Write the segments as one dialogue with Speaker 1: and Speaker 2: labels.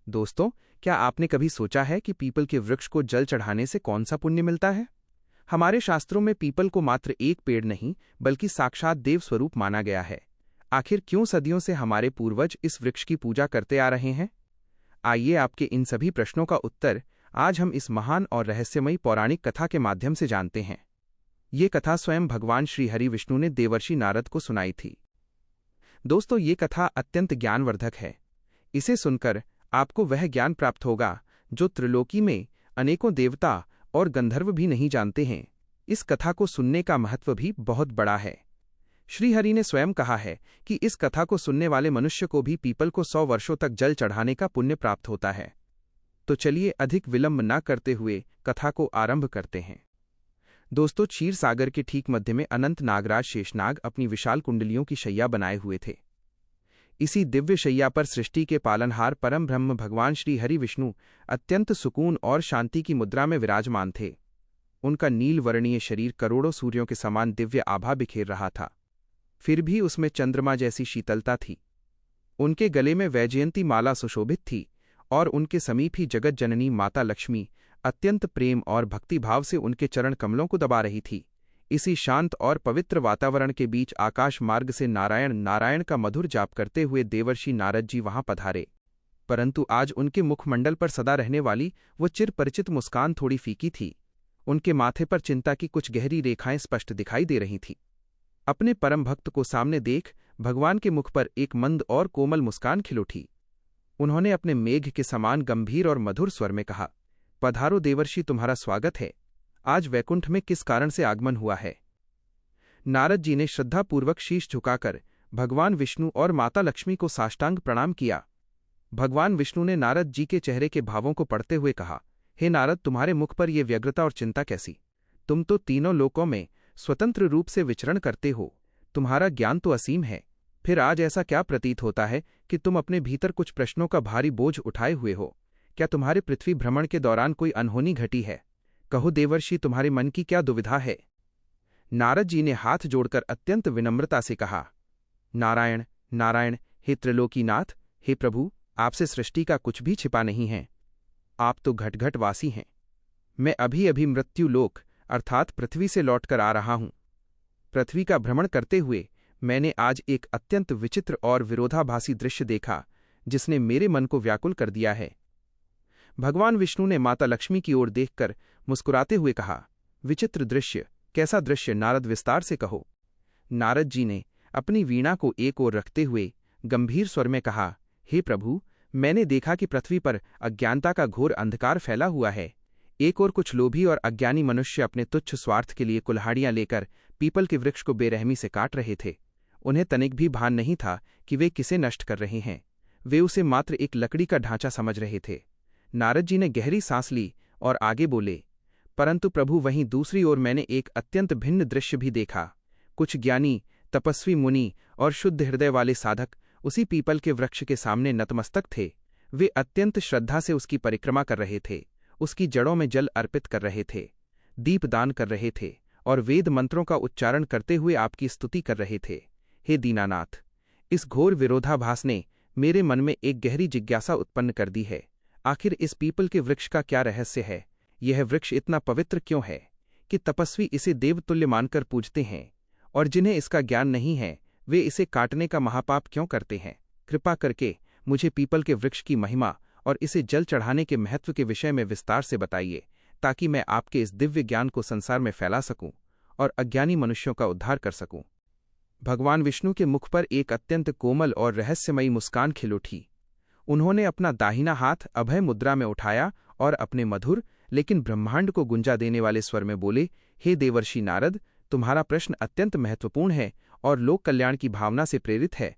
Speaker 1: दोस्तों, क्या आपने कभी सोचा है कि पीपल के वृक्ष को जल चढ़ाने से कौन सा पुण्य मिलता है? हमारे शास्त्रों में पीपल को मात्र एक पेड़ नहीं बल्कि साक्षात देव स्वरूप माना गया है। आखिर क्यों सदियों से हमारे पूर्वज इस वृक्ष की पूजा करते आ रहे हैं? आइए आपके इन सभी प्रश्नों का उत्तर आज हम इस महान और रहस्यमयी पौराणिक कथा के माध्यम से जानते हैं। ये कथा स्वयं भगवान श्री हरि विष्णु ने देवर्षि नारद को सुनाई थी। दोस्तों, ये कथा अत्यंत ज्ञानवर्धक है। इसे सुनकर आपको वह ज्ञान प्राप्त होगा जो त्रिलोकी में अनेकों देवता और गंधर्व भी नहीं जानते हैं। इस कथा को सुनने का महत्व भी बहुत बड़ा है। श्रीहरि ने स्वयं कहा है कि इस कथा को सुनने वाले मनुष्य को भी पीपल को 100 वर्षों तक जल चढ़ाने का पुण्य प्राप्त होता है। तो चलिए अधिक विलंब न करते हुए कथा को आरंभ करते हैं। दोस्तों, क्षीर सागर के ठीक मध्य में अनंत नागराज शेषनाग अपनी विशाल कुंडलियों की शैया बनाए हुए थे। इसी दिव्य शैया पर सृष्टि के पालनहार परम ब्रह्म भगवान श्री हरि विष्णु अत्यंत सुकून और शांति की मुद्रा में विराजमान थे। उनका नील वर्णीय शरीर करोड़ों सूर्यों के समान दिव्य आभा बिखेर रहा था, फिर भी उसमें चंद्रमा जैसी शीतलता थी। उनके गले में वैजयंती माला सुशोभित थी और उनके समीप ही जगत जननी माता लक्ष्मी अत्यंत प्रेम और भक्तिभाव से उनके चरण कमलों को दबा रही थी। इसी शांत और पवित्र वातावरण के बीच आकाश मार्ग से नारायण नारायण का मधुर जाप करते हुए देवर्षि नारद जी वहां पधारे। परंतु आज उनके मुखमंडल पर सदा रहने वाली वो चिर परिचित मुस्कान थोड़ी फीकी थी। उनके माथे पर चिंता की कुछ गहरी रेखाएं स्पष्ट दिखाई दे रही थीं। अपने परम भक्त को सामने देख भगवान के मुख पर एक मंद और कोमल मुस्कान खिल उठी। उन्होंने अपने मेघ के समान गंभीर और मधुर स्वर में कहा, पधारो देवर्षि, तुम्हारा स्वागत है। आज वैकुंठ में किस कारण से आगमन हुआ है? नारद जी ने श्रद्धापूर्वक शीश झुकाकर भगवान विष्णु और माता लक्ष्मी को साष्टांग प्रणाम किया। भगवान विष्णु ने नारद जी के चेहरे के भावों को पढ़ते हुए कहा, हे नारद, तुम्हारे मुख पर यह व्यग्रता और चिंता कैसी? तुम तो तीनों लोकों में स्वतंत्र रूप से विचरण करते हो, तुम्हारा ज्ञान तो असीम है, फिर आज ऐसा क्या प्रतीत होता है कि तुम अपने भीतर कुछ प्रश्नों का भारी बोझ उठाए हुए हो? क्या तुम्हारे पृथ्वी भ्रमण के दौरान कोई अनहोनी घटी है? कहो देवर्षि, तुम्हारे मन की क्या दुविधा है? नारद जी ने हाथ जोड़कर अत्यंत विनम्रता से कहा, नारायण नारायण, हे त्रिलोकीनाथ, हे प्रभु, आपसे सृष्टि का कुछ भी छिपा नहीं है। आप तो घटघटवासी हैं। मैं अभी अभी मृत्युलोक अर्थात पृथ्वी से लौटकर आ रहा हूं। पृथ्वी का भ्रमण करते हुए मैंने आज एक अत्यंत विचित्र और विरोधाभासी दृश्य देखा जिसने मेरे मन को व्याकुल कर दिया है। भगवान विष्णु ने माता लक्ष्मी की ओर देखकर मुस्कुराते हुए कहा, विचित्र दृश्य? कैसा दृश्य नारद, विस्तार से कहो। नारद जी ने अपनी वीणा को एक ओर रखते हुए गंभीर स्वर में कहा, हे प्रभु, मैंने देखा कि पृथ्वी पर अज्ञानता का घोर अंधकार फैला हुआ है। एक ओर कुछ लोभी और अज्ञानी मनुष्य अपने तुच्छ स्वार्थ के लिए कुल्हाड़ियां लेकर पीपल के वृक्ष को बेरहमी से काट रहे थे। उन्हें तनिक भी भान नहीं था कि वे किसे नष्ट कर रहे हैं। वे उसे मात्र एक लकड़ी का ढांचा समझ रहे थे। नारद जी ने गहरी सांस ली और आगे बोले, परंतु प्रभु, वहीं दूसरी ओर मैंने एक अत्यंत भिन्न दृश्य भी देखा। कुछ ज्ञानी, तपस्वी मुनि और शुद्ध हृदय वाले साधक उसी पीपल के वृक्ष के सामने नतमस्तक थे। वे अत्यंत श्रद्धा से उसकी परिक्रमा कर रहे थे, उसकी जड़ों में जल अर्पित कर रहे थे, दीपदान कर रहे थे और वेद मंत्रों का उच्चारण करते हुए आपकी स्तुति कर रहे थे। हे दीनानाथ, इस घोर विरोधाभास ने मेरे मन में एक गहरी जिज्ञासा उत्पन्न कर दी है। आखिर इस पीपल के वृक्ष का क्या रहस्य है? यह वृक्ष इतना पवित्र क्यों है कि तपस्वी इसे देवतुल्य मानकर पूजते हैं, और जिन्हें इसका ज्ञान नहीं है वे इसे काटने का महापाप क्यों करते हैं? कृपा करके मुझे पीपल के वृक्ष की महिमा और इसे जल चढ़ाने के महत्व के विषय में विस्तार से बताइए, ताकि मैं आपके इस दिव्य ज्ञान को संसार में फैला सकूं और अज्ञानी मनुष्यों का उद्धार कर सकूं। भगवान विष्णु के मुख पर एक अत्यंत कोमल और रहस्यमयी मुस्कान खिल उठी। उन्होंने अपना दाहिना हाथ अभय मुद्रा में उठाया और अपने मधुर लेकिन ब्रह्मांड को गुंजा देने वाले स्वर में बोले, हे देवर्षि नारद, तुम्हारा प्रश्न अत्यंत महत्वपूर्ण है और लोक कल्याण की भावना से प्रेरित है।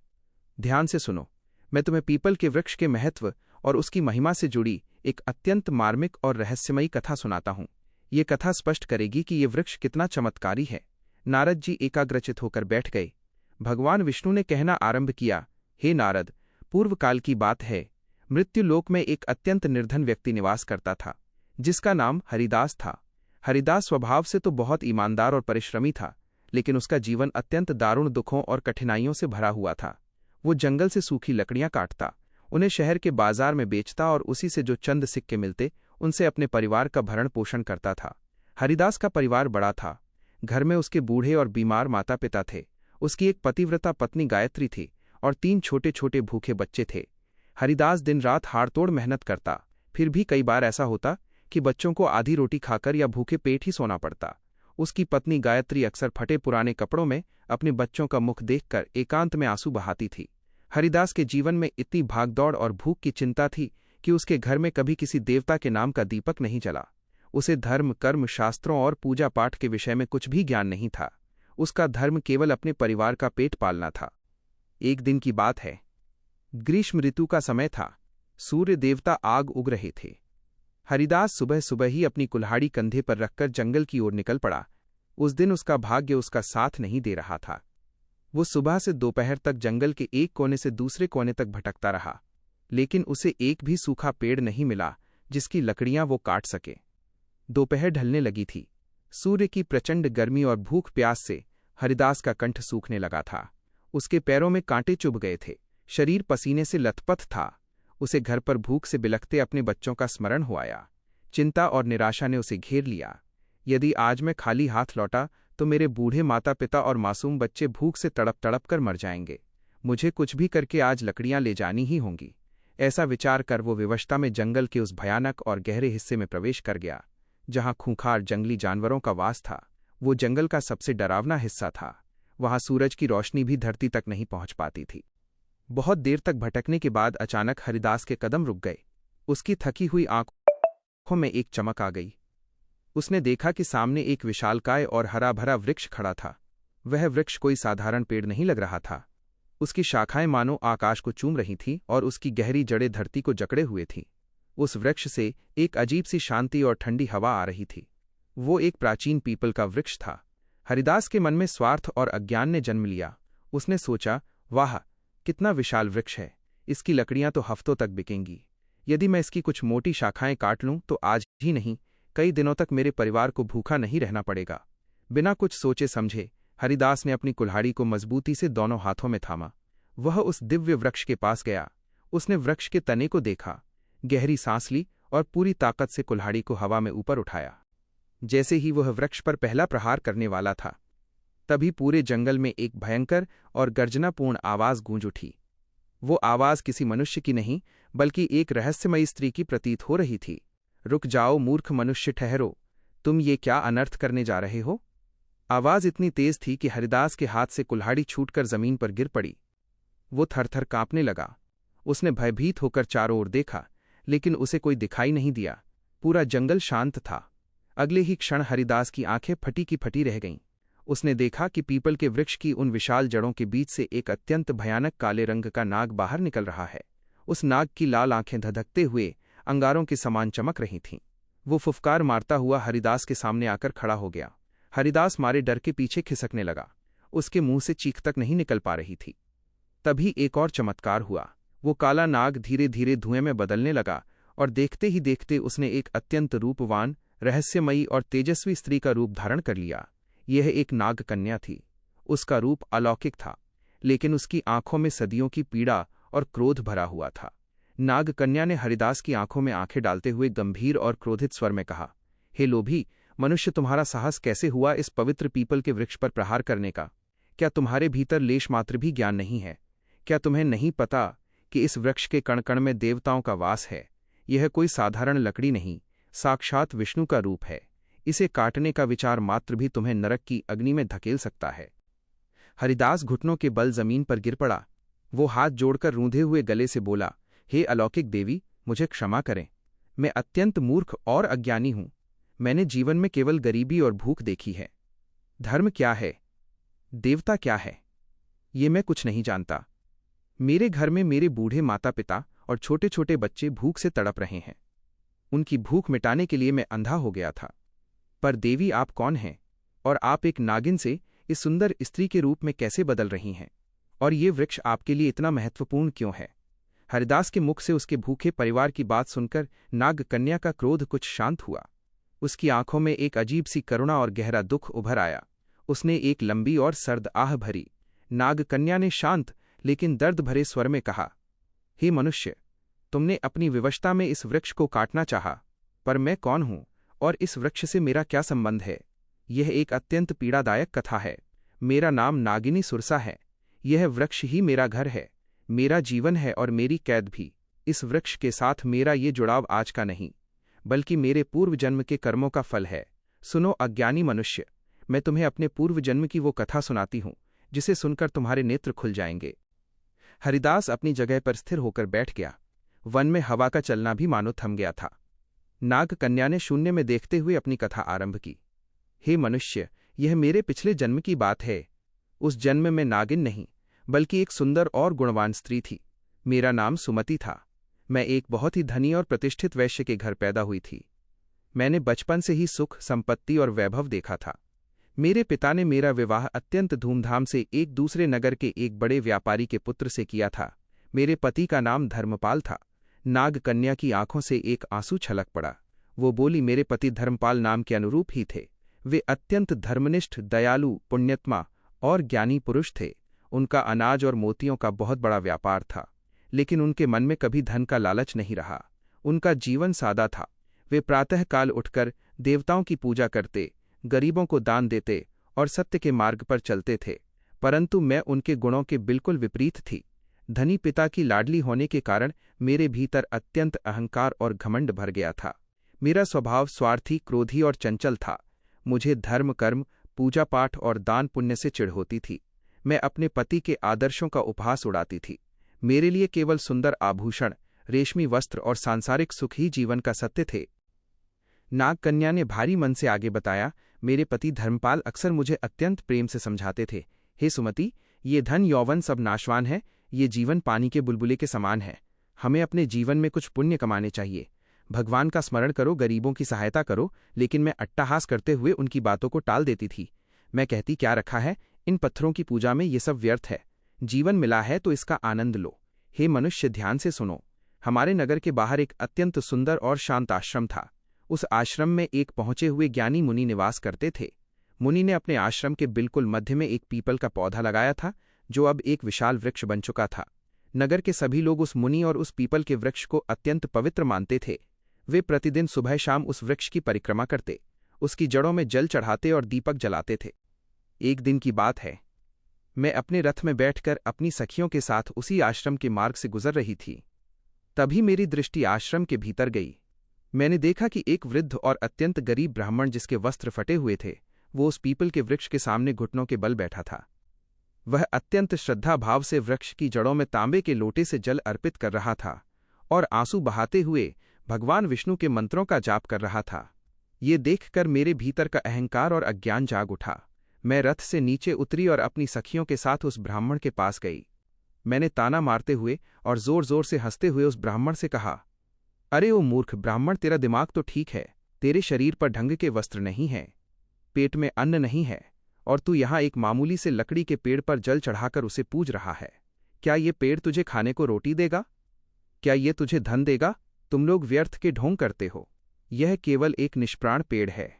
Speaker 1: ध्यान से सुनो। मैं तुम्हें पीपल के वृक्ष के महत्व और उसकी महिमा से जुड़ी एक अत्यंत मार्मिक और रहस्यमयी कथा सुनाता हूं। ये कथा स्पष्ट करेगी कि ये वृक्ष कितना चमत्कारी है। नारद जी एकाग्रचित होकर बैठ गए। भगवान विष्णु ने कहना आरंभ किया, हे नारद, पूर्व काल की बात है। मृत्युलोक में एक अत्यंत निर्धन व्यक्ति निवास करता था, जिसका नाम हरिदास था। हरिदास स्वभाव से तो बहुत ईमानदार और परिश्रमी था, लेकिन उसका जीवन अत्यंत दारुण दुखों और कठिनाइयों से भरा हुआ था। वो जंगल से सूखी लकड़ियां काटता उन्हें शहर के बाजार में बेचता और उसी से जो चंद सिक्के मिलते उनसे अपने परिवार का भरण पोषण करता था। हरिदास का परिवार बड़ा था। घर में उसके बूढ़े और बीमार माता पिता थे। उसकी एक पतिव्रता पत्नी गायत्री थी और 3 छोटे छोटे भूखे बच्चे थे। हरिदास दिन रात हाड़तोड़ मेहनत करता, फिर भी कई बार ऐसा होता कि बच्चों को आधी रोटी खाकर या भूखे पेट ही सोना पड़ता। उसकी पत्नी गायत्री अक्सर फटे पुराने कपड़ों में अपने बच्चों का मुख देखकर एकांत में आंसू बहाती थी। हरिदास के जीवन में इतनी भागदौड़ और भूख की चिंता थी कि उसके घर में कभी किसी देवता के नाम का दीपक नहीं जला। उसे धर्म, कर्म, शास्त्रों और पूजा पाठ के विषय में कुछ भी ज्ञान नहीं था। उसका धर्म केवल अपने परिवार का पेट पालना था। एक दिन की बात है। ग्रीष्म ऋतु का समय था। सूर्य देवता आग उग रहे थे। हरिदास सुबह सुबह ही अपनी कुल्हाड़ी कंधे पर रखकर जंगल की ओर निकल पड़ा। उस दिन उसका भाग्य उसका साथ नहीं दे रहा था। वो सुबह से दोपहर तक जंगल के एक कोने से दूसरे कोने तक भटकता रहा, लेकिन उसे एक भी सूखा पेड़ नहीं मिला जिसकी लकड़ियां वो काट सके। दोपहर ढलने लगी थी। सूर्य की प्रचंड गर्मी और भूख प्यास से हरिदास का कंठ सूखने लगा था। उसके पैरों में कांटे चुभ गए थे। शरीर पसीने से लथपथ था। उसे घर पर भूख से बिलखते अपने बच्चों का स्मरण हो आया। चिंता और निराशा ने उसे घेर लिया। यदि आज मैं खाली हाथ लौटा तो मेरे बूढ़े माता पिता और मासूम बच्चे भूख से तड़प तड़प कर मर जाएंगे। मुझे कुछ भी करके आज लकड़ियां ले जानी ही होंगी। ऐसा विचार कर वो विवशता में जंगल के उस भयानक और गहरे हिस्से में प्रवेश कर गया जहां खूंखार जंगली जानवरों का वास था। वो जंगल का सबसे डरावना हिस्सा था। वहां सूरज की रोशनी भी धरती तक नहीं पहुंच पाती थी। बहुत देर तक भटकने के बाद अचानक हरिदास के कदम रुक गए। उसकी थकी हुई आंखों में एक चमक आ गई। उसने देखा कि सामने एक विशालकाय और हरा भरा वृक्ष खड़ा था। वह वृक्ष कोई साधारण पेड़ नहीं लग रहा था। उसकी शाखाएं मानो आकाश को चूम रही थीं और उसकी गहरी जड़ें धरती को जकड़े हुए थीं। उस वृक्ष से एक अजीब सी शांति और ठंडी हवा आ रही थी। वो एक प्राचीन पीपल का वृक्ष था। हरिदास के मन में स्वार्थ और अज्ञान ने जन्म लिया। उसने सोचा, वाह, कितना विशाल वृक्ष है। इसकी लकड़ियां तो हफ्तों तक बिकेंगी। यदि मैं इसकी कुछ मोटी शाखाएं काट लूं तो आज ही नहीं, कई दिनों तक मेरे परिवार को भूखा नहीं रहना पड़ेगा। बिना कुछ सोचे समझे हरिदास ने अपनी कुल्हाड़ी को मजबूती से दोनों हाथों में थामा। वह उस दिव्य वृक्ष के पास गया। उसने वृक्ष के तने को देखा, गहरी सांस ली और पूरी ताकत से कुल्हाड़ी को हवा में ऊपर उठाया। जैसे ही वह वृक्ष पर पहला प्रहार करने वाला था, तभी पूरे जंगल में एक भयंकर और गर्जनापूर्ण आवाज गूंज उठी। वो आवाज किसी मनुष्य की नहीं, बल्कि एक रहस्यमयी स्त्री की प्रतीत हो रही थी। रुक जाओ मूर्ख मनुष्य, ठहरो। तुम ये क्या अनर्थ करने जा रहे हो? आवाज इतनी तेज थी कि हरिदास के हाथ से कुल्हाड़ी छूटकर जमीन पर गिर पड़ी। वो थरथर कांपने लगा। उसने भयभीत होकर चारों ओर देखा, लेकिन उसे कोई दिखाई नहीं दिया। पूरा जंगल शांत था। अगले ही क्षण हरिदास की आंखें फटी की फटी रह गईं। उसने देखा कि पीपल के वृक्ष की उन विशाल जड़ों के बीच से एक अत्यंत भयानक काले रंग का नाग बाहर निकल रहा है। उस नाग की लाल आंखें धधकते हुए अंगारों के समान चमक रही थीं। वो फुफकार मारता हुआ हरिदास के सामने आकर खड़ा हो गया। हरिदास मारे डर के पीछे खिसकने लगा। उसके मुंह से चीख तक नहीं निकल पा रही थी। तभी एक और चमत्कार हुआ। वो काला नाग धीरे धीरे धुएं में बदलने लगा और देखते ही देखते उसने एक अत्यंत रूपवान, रहस्यमयी और तेजस्वी स्त्री का रूप धारण कर लिया। यह एक नाग कन्या थी। उसका रूप अलौकिक था, लेकिन उसकी आंखों में सदियों की पीड़ा और क्रोध भरा हुआ था। नाग कन्या ने हरिदास की आंखों में आंखें डालते हुए गंभीर और क्रोधित स्वर में कहा, हे लोभी मनुष्य, तुम्हारा साहस कैसे हुआ इस पवित्र पीपल के वृक्ष पर प्रहार करने का? क्या तुम्हारे भीतर लेश मात्र भी ज्ञान नहीं है? क्या तुम्हें नहीं पता कि इस वृक्ष के कण कण में देवताओं का वास है? यह कोई साधारण लकड़ी नहीं, साक्षात विष्णु का रूप है। इसे काटने का विचार मात्र भी तुम्हें नरक की अग्नि में धकेल सकता है। हरिदास घुटनों के बल जमीन पर गिर पड़ा। वो हाथ जोड़कर रूंधे हुए गले से बोला, हे अलौकिक देवी, मुझे क्षमा करें। मैं अत्यंत मूर्ख और अज्ञानी हूं। मैंने जीवन में केवल गरीबी और भूख देखी है। धर्म क्या है, देवता क्या है, ये मैं कुछ नहीं जानता। मेरे घर में मेरे बूढ़े माता पिता और छोटे छोटे बच्चे भूख से तड़प रहे हैं। उनकी भूख मिटाने के लिए मैं अंधा हो गया था। पर देवी, आप कौन हैं? और आप एक नागिन से इस सुंदर स्त्री के रूप में कैसे बदल रही हैं? और ये वृक्ष आपके लिए इतना महत्वपूर्ण क्यों है? हरिदास के मुख से उसके भूखे परिवार की बात सुनकर नाग कन्या का क्रोध कुछ शांत हुआ। उसकी आंखों में एक अजीब सी करुणा और गहरा दुख उभर आया। उसने एक लंबी और सर्द आह भरी। नाग कन्या ने शांत लेकिन दर्द भरे स्वर में कहा, हे मनुष्य, तुमने अपनी विवशता में इस वृक्ष को काटना चाहा, पर मैं कौन हूँ और इस वृक्ष से मेरा क्या संबंध है? यह एक अत्यंत पीड़ादायक कथा है। मेरा नाम नागिनी सुरसा है। यह वृक्ष ही मेरा घर है, मेरा जीवन है और मेरी कैद भी। इस वृक्ष के साथ मेरा ये जुड़ाव आज का नहीं, बल्कि मेरे पूर्व जन्म के कर्मों का फल है। सुनो अज्ञानी मनुष्य, मैं तुम्हें अपने पूर्व जन्म की वो कथा सुनाती हूँ जिसे सुनकर तुम्हारे नेत्र खुल जाएंगे। हरिदास अपनी जगह पर स्थिर होकर बैठ गया। वन में हवा का चलना भी मानो थम गया था। नाग कन्या ने शून्य में देखते हुए अपनी कथा आरंभ की। हे मनुष्य, यह मेरे पिछले जन्म की बात है। उस जन्म में नागिन नहीं, बल्कि एक सुंदर और गुणवान स्त्री थी। मेरा नाम सुमति था। मैं एक बहुत ही धनी और प्रतिष्ठित वैश्य के घर पैदा हुई थी। मैंने बचपन से ही सुख, संपत्ति और वैभव देखा था। मेरे पिता ने मेरा विवाह अत्यंत धूमधाम से एक दूसरे नगर के एक बड़े व्यापारी के पुत्र से किया था। मेरे पति का नाम धर्मपाल था। नाग कन्या की आंखों से एक आंसू छलक पड़ा। वो बोली, मेरे पति धर्मपाल नाम के अनुरूप ही थे। वे अत्यंत धर्मनिष्ठ, दयालु, पुण्यात्मा और ज्ञानी पुरुष थे। उनका अनाज और मोतियों का बहुत बड़ा व्यापार था, लेकिन उनके मन में कभी धन का लालच नहीं रहा। उनका जीवन सादा था। वे प्रातःकाल उठकर देवताओं की पूजा करते, गरीबों को दान देते और सत्य के मार्ग पर चलते थे। परंतु मैं उनके गुणों के बिल्कुल विपरीत थी। धनी पिता की लाडली होने के कारण मेरे भीतर अत्यंत अहंकार और घमंड भर गया था। मेरा स्वभाव स्वार्थी, क्रोधी और चंचल था। मुझे धर्म, कर्म, पूजा पाठ और दान पुण्य से चिढ़ होती थी। मैं अपने पति के आदर्शों का उपहास उड़ाती थी। मेरे लिए केवल सुंदर आभूषण, रेशमी वस्त्र और सांसारिक सुख ही जीवन का सत्य थे। नाग कन्या ने भारी मन से आगे बताया, मेरे पति धर्मपाल अक्सर मुझे अत्यंत प्रेम से समझाते थे, हे सुमति, ये धन यौवन सब नाशवान है। ये जीवन पानी के बुलबुले के समान है। हमें अपने जीवन में कुछ पुण्य कमाने चाहिए। भगवान का स्मरण करो, गरीबों की सहायता करो। लेकिन मैं अट्टहास करते हुए उनकी बातों को टाल देती थी। मैं कहती, क्या रखा है इन पत्थरों की पूजा में, ये सब व्यर्थ है। जीवन मिला है तो इसका आनंद लो। हे मनुष्य, ध्यान से सुनो। हमारे नगर के बाहर एक अत्यंत सुंदर और शांत आश्रम था। उस आश्रम में एक पहुंचे हुए ज्ञानी मुनि निवास करते थे। मुनि ने अपने आश्रम के बिल्कुल मध्य में एक पीपल का पौधा लगाया था, जो अब एक विशाल वृक्ष बन चुका था। नगर के सभी लोग उस मुनि और उस पीपल के वृक्ष को अत्यंत पवित्र मानते थे। वे प्रतिदिन सुबह शाम उस वृक्ष की परिक्रमा करते, उसकी जड़ों में जल चढ़ाते और दीपक जलाते थे। एक दिन की बात है, मैं अपने रथ में बैठकर अपनी सखियों के साथ उसी आश्रम के मार्ग से गुजर रही थी। तभी मेरी दृष्टि आश्रम के भीतर गई। मैंने देखा कि एक वृद्ध और अत्यंत गरीब ब्राह्मण, जिसके वस्त्र फटे हुए थे, वो उस पीपल के वृक्ष के सामने घुटनों के बल बैठा था। वह अत्यंत श्रद्धा भाव से वृक्ष की जड़ों में तांबे के लोटे से जल अर्पित कर रहा था और आंसू बहाते हुए भगवान विष्णु के मंत्रों का जाप कर रहा था। ये देखकर मेरे भीतर का अहंकार और अज्ञान जाग उठा। मैं रथ से नीचे उतरी और अपनी सखियों के साथ उस ब्राह्मण के पास गई। मैंने ताना मारते हुए और जोर जोर से हंसते हुए उस ब्राह्मण से कहा, अरे ओ मूर्ख ब्राह्मण, तेरा दिमाग तो ठीक है। तेरे शरीर पर ढंग के वस्त्र नहीं हैं, पेट में अन्न नहीं है, और तू यहाँ एक मामूली से लकड़ी के पेड़ पर जल चढ़ाकर उसे पूज रहा है। क्या ये पेड़ तुझे खाने को रोटी देगा? क्या ये तुझे धन देगा? तुम लोग व्यर्थ के ढोंग करते हो। यह केवल एक निष्प्राण पेड़ है,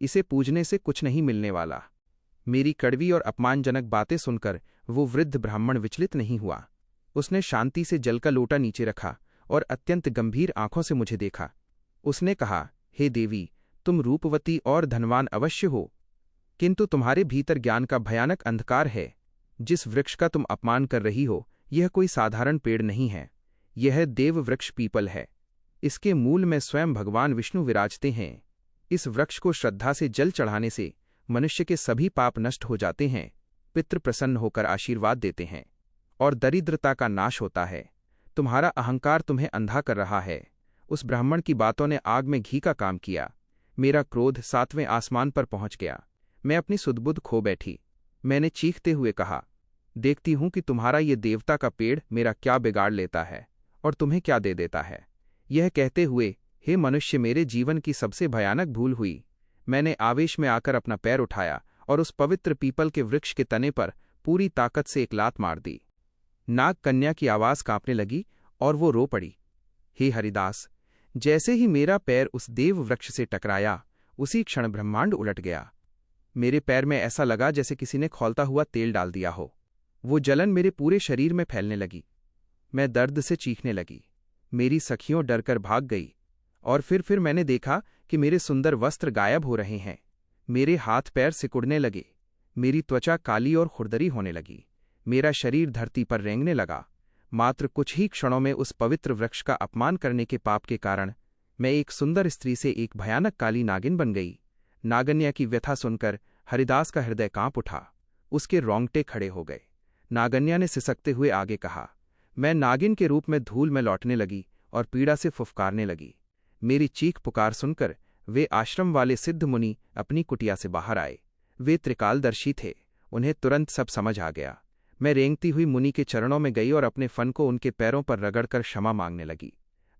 Speaker 1: इसे पूजने से कुछ नहीं मिलने वाला। मेरी कड़वी और अपमानजनक बातें सुनकर वो वृद्ध ब्राह्मण विचलित नहीं हुआ। उसने शांति से जल का लोटा नीचे रखा और अत्यंत गंभीर आंखों से मुझे देखा। उसने कहा, हे देवी, तुम रूपवती और धनवान अवश्य हो, किंतु तुम्हारे भीतर ज्ञान का भयानक अंधकार है। जिस वृक्ष का तुम अपमान कर रही हो, यह कोई साधारण पेड़ नहीं है। यह देव वृक्ष पीपल है। इसके मूल में स्वयं भगवान विष्णु विराजते हैं। इस वृक्ष को श्रद्धा से जल चढ़ाने से मनुष्य के सभी पाप नष्ट हो जाते हैं, पितृ प्रसन्न होकर आशीर्वाद देते हैं और दरिद्रता का नाश होता है। तुम्हारा अहंकार तुम्हें अंधा कर रहा है। उस ब्राह्मण की बातों ने आग में घी का काम किया। मेरा क्रोध 7वें आसमान पर पहुंच गया। मैं अपनी सुधबुध खो बैठी। मैंने चीखते हुए कहा, देखती हूं कि तुम्हारा ये देवता का पेड़ मेरा क्या बिगाड़ लेता है और तुम्हें क्या दे देता है। यह कहते हुए, हे मनुष्य, मेरे जीवन की सबसे भयानक भूल हुई। मैंने आवेश में आकर अपना पैर उठाया और उस पवित्र पीपल के वृक्ष के तने पर पूरी ताकत से एक लात मार दी। नाग कन्या की आवाज कांपने लगी और वो रो पड़ी। हे हरिदास, जैसे ही मेरा पैर उस देव वृक्ष से टकराया, उसी क्षण ब्रह्मांड उलट गया। मेरे पैर में ऐसा लगा जैसे किसी ने खौलता हुआ तेल डाल दिया हो। वो जलन मेरे पूरे शरीर में फैलने लगी। मैं दर्द से चीखने लगी। मेरी सखियों डरकर भाग गई। और फिर मैंने देखा कि मेरे सुंदर वस्त्र गायब हो रहे हैं। मेरे हाथ पैर सिकुड़ने लगे, मेरी त्वचा काली और खुरदरी होने लगी, मेरा शरीर धरती पर रेंगने लगा। मात्र कुछ ही क्षणों में उस पवित्र वृक्ष का अपमान करने के पाप के कारण मैं एक सुंदर स्त्री से एक भयानक काली नागिन बन गई। नागन्या की व्यथा सुनकर हरिदास का हृदय कांप उठा, उसके रोंगटे खड़े हो गए। नागन्या ने सिसकते हुए आगे कहा, मैं नागिन के रूप में धूल में लौटने लगी और पीड़ा से फुफकारने लगी। मेरी चीख पुकार सुनकर वे आश्रम वाले सिद्ध मुनि अपनी कुटिया से बाहर आए। वे त्रिकालदर्शी थे, उन्हें तुरंत सब समझ आ गया। मैं रेंगती हुई मुनि के चरणों में गई और अपने फन को उनके पैरों पर रगड़कर क्षमा मांगने लगी।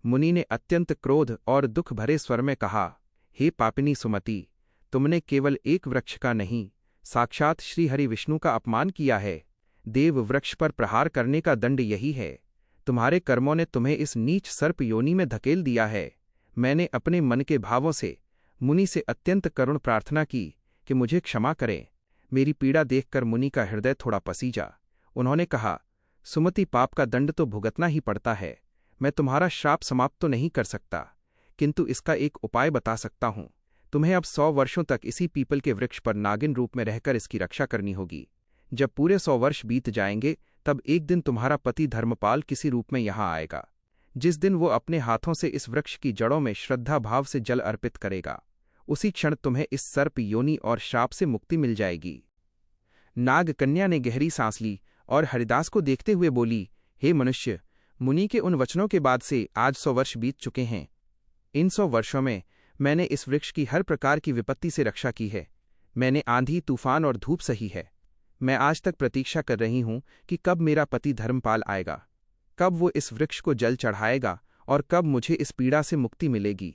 Speaker 1: मुनि ने अत्यंत क्रोध और दुख भरे स्वर में कहा, हे पापिनी सुमति, तुमने केवल एक वृक्ष का नहीं, साक्षात श्रीहरि विष्णु का अपमान किया है। देव वृक्ष पर प्रहार करने का दंड यही है। तुम्हारे कर्मों ने तुम्हें इस नीच सर्प योनि में धकेल दिया है। मैंने अपने मन के भावों से मुनि से अत्यंत करुण प्रार्थना की कि मुझे क्षमा करें। मेरी पीड़ा देखकर मुनि का हृदय थोड़ा पसीजा। उन्होंने कहा, सुमति, पाप का दंड तो भुगतना ही पड़ता है। मैं तुम्हारा श्राप समाप्त तो नहीं कर सकता, किंतु इसका एक उपाय बता सकता हूं। तुम्हें अब 100 वर्षों तक इसी पीपल के वृक्ष पर नागिन रूप में रहकर इसकी रक्षा करनी होगी। जब पूरे 100 वर्ष बीत जाएंगे तब एक दिन तुम्हारा पति धर्मपाल किसी रूप में यहां आएगा। जिस दिन वो अपने हाथों से इस वृक्ष की जड़ों में श्रद्धा भाव से जल अर्पित करेगा, उसी क्षण तुम्हें इस सर्प योनि और श्राप से मुक्ति मिल जाएगी। नाग कन्या ने गहरी सांस ली और हरिदास को देखते हुए बोली, हे मनुष्य, मुनि के उन वचनों के बाद से आज 100 वर्ष बीत चुके हैं। इन 100 वर्षों में मैंने इस वृक्ष की हर प्रकार की विपत्ति से रक्षा की है। मैंने आंधी, तूफान और धूप सही है। मैं आज तक प्रतीक्षा कर रही हूं कि कब मेरा पति धर्मपाल आएगा, कब वो इस वृक्ष को जल चढ़ाएगा और कब मुझे इस पीड़ा से मुक्ति मिलेगी।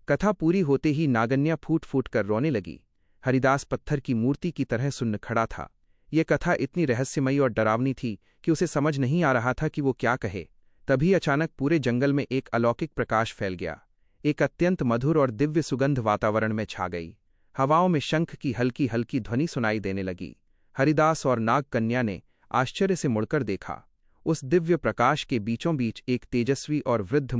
Speaker 1: कथा पूरी होते ही नागन्या फूट फूट कर रोने लगी। हरिदास पत्थर की मूर्ति की तरह सुन्न खड़ा था। ये कथा इतनी रहस्यमयी और डरावनी थी कि उसे समझ नहीं आ रहा था कि वो क्या कहे। तभी अचानक पूरे जंगल में एक अलौकिक प्रकाश फैल गया। एक अत्यंत मधुर और दिव्य सुगंध वातावरण में छा गई। हवाओं में शंख की हल्की हल्की ध्वनि सुनाई देने लगी। हरिदास और नाग कन्या ने आश्चर्य से मुड़कर देखा। उस दिव्य प्रकाश के बीचों बीच एक तेजस्वी और वृद्ध